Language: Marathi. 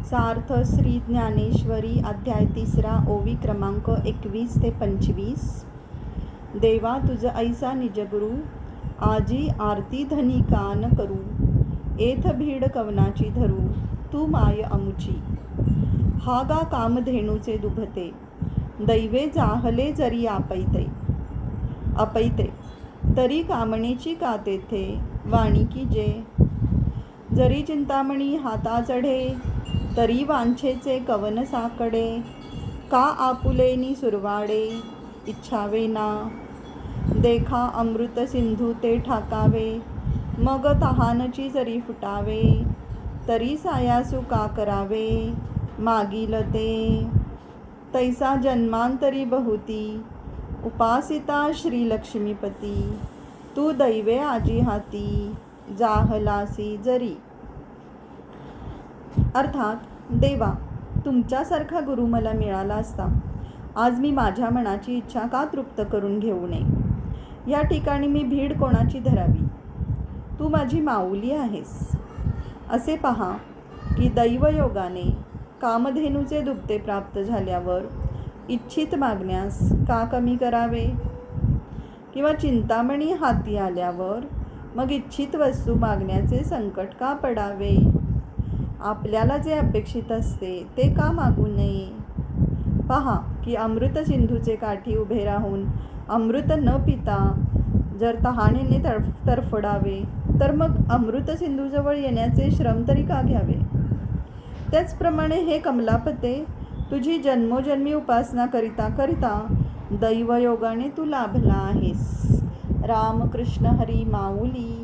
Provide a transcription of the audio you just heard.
सार्थ श्री ज्ञानेश्वरी अध्याय 3 ओवी क्रमांक 21 ते 25। देवा तुझ ऐसा निजगुरु आजी आरती धनी कान करू। एथ भीड कवनाची धरू तू माय अमुची। हा गा कामधेनूचे दुभते दैवे जाहले जरी अपैते तरी कामणेची का तेथे वाणी की जे। जरी चिंतामणी हाता चढे तरी वांछेचे कवन साकडे। का आपुलेनी सुरवाडे इच्छावे ना। देखा अमृत सिंधू ते ठाकावे मग तहानची जरी फुटावे। तरी सायासू का करावे मागील ते। तैसा जन्मांतरी बहुती उपासिता श्री लक्ष्मीपती। तू दैवे आजी हाती जाहलासी जरी। अर्थात देवा, तुमच्यासारखा गुरु मला मिळाला असता आज मी माझ्या मनाची इच्छा का तृप्त करून घेऊ नये। या ठिकाणी मी भीड कोणाची धरावी। तू माझी माऊली आहेस। असे पहा की दैवयोगाने कामधेनूचे दुभते प्राप्त झाल्यावर इच्छित मागण्यास का कमी करावे, किंवा चिंतामणी हाती आल्यावर मग इच्छित वस्तू मागण्याचे संकट का पडावे। आपल्याला जे अपेक्षित असते ते का मागू नये। पहा की अमृत सिंधूचे काठी उभे राहून अमृत न पिता जर तहानेने तरफडावे तर मग अमृत सिंधूजवळ येण्याचे श्रम तरी का घ्यावे। त्याचप्रमाणे हे कमलापते, तुझी जन्मोजन्मी उपासना करिता करिता दैवयोगाने तू लाभला आहेस। रामकृष्ण हरी माऊली।